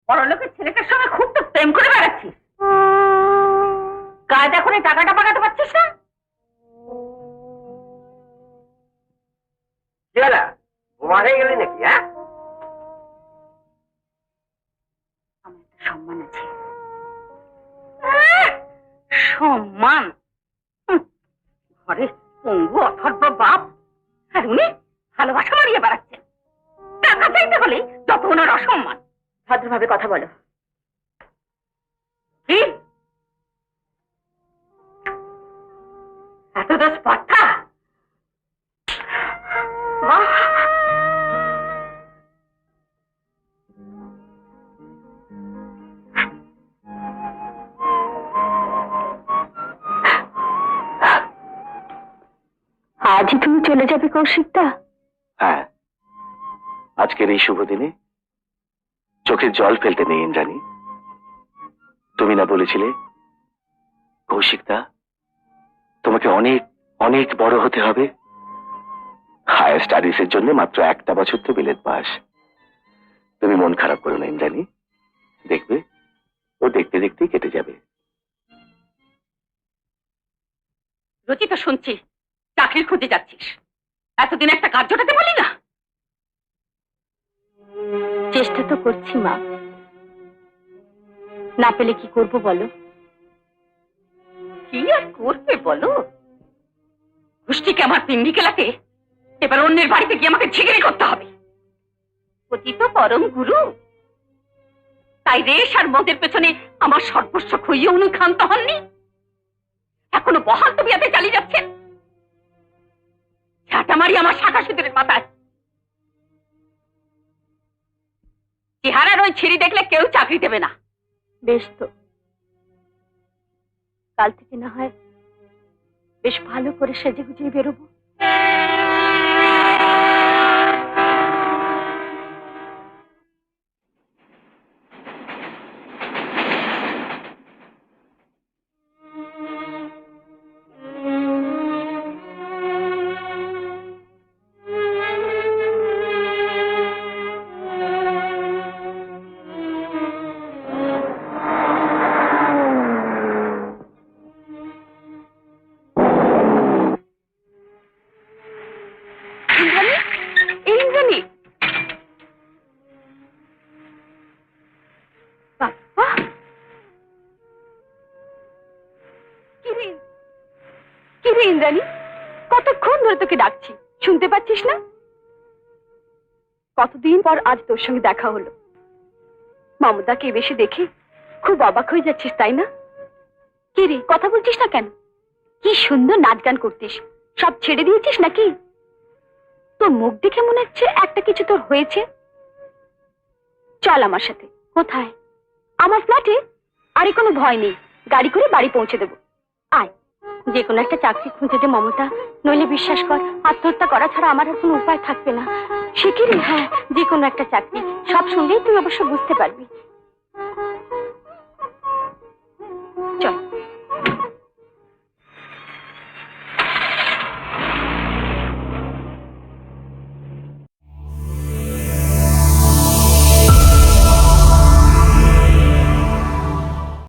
বড়লোকের ছেলেটার সঙ্গে খুব তো প্রেম করে বেড়াচ্ছিস, কায়দা করে টাকাটা পাকাতে পারছিস না? বোমা হয়ে গেলি নাকি? হ্যাঁ, আমার একটা সম্মান আছে। সম্মান? ঘরে পঙ্গু অথর্ব বাপ, আর উনি ভালোবাসা মারিয়ে বেড়াচ্ছেন। টাকা চাইতে হলে যত ওনার অসম্মান। ভদ্রভাবে কথা বলো। কি এত দোষ পাঠা? আজই তুমি চলে যাবে কৌশিকদা? হ্যাঁ, আজকের এই শুভ দিনে চোখের জল ফেলতে নেই ইন্দ্রাণী। তুমি না বলেছিলে কৌশিকদা তোমাকে অনেক অনেক বড় হতে হবে? হায়ার স্টাডিজ এর জন্য মাত্র একটা বছর তো বিলেত পাস। তুমি মন খারাপ করো না ইন্দ্রাণী, দেখবে ও দেখতে দেখতেই কেটে যাবে। রচিত, শুনছি চাকরির খুঁজে যাচ্ছিস। এতদিন একটা কাজ জোটাতে বলি না? চেষ্টা তো করছি মা, না পেলে কি করব বলো? কি আর করবে বলো? গোষ্ঠীকে আমার পিন্ডি কেলাতে এবার অন্যের বাড়িতে গিয়ে আমাকে ঝিগড়ি করতে হবে। পতিত পরম গুরু, তাই রেশ আর মদের পেছনে আমার সর্বস্ব খুইয়ে উনি ক্ষান্ত হননি। এখনো বহাল তো বিয়াতে চালিয়ে যাচ্ছেন। ঝাঁটা মারি আমার শাখা সিঁদুরের মাথায়। চেহারার ওই ছিঁড়ি দেখলে কেউ চাকরি দেবে না। বেশ তো, কাল থেকে না হয় বেশ ভালো করে সেজে গুজিয়ে বেরোবো। ইন্দ্রাণী, কতক্ষণ ধরে তোকে ডাকছি, শুনতে পাচ্ছিস না? কতদিন পর আজ তোর সঙ্গে দেখা হলো। মামুদাকে বেশি দেখে খুব অবাক হয়ে যাচ্ছিস, তাই না? কি রে, কথা বলছিস না কেন? কি সুন্দর নাচ গান করতিস, সব ছেড়ে দিয়েছিস নাকি? তোর মুখ দেখে মনে হচ্ছে একটা কিছু তোর হয়েছে। চল আমার সাথে। কোথায়? আমার ফ্ল্যাটে। আরে কোনো ভয় নেই, গাড়ি করে বাড়ি পৌঁছে দেবো। আয়। যে কোনো একটা চাকরি খুঁজে দে মমতা, নইলে বিশ্বাস কর আত্মহত্যা করা ছাড়া আমার আর কোনো উপায় থাকবে না। সে কি রে? হ্যাঁ, যে কোনো একটা চাকরি। সব শুনলেই তুই অবশ্য বুঝতে পারবি।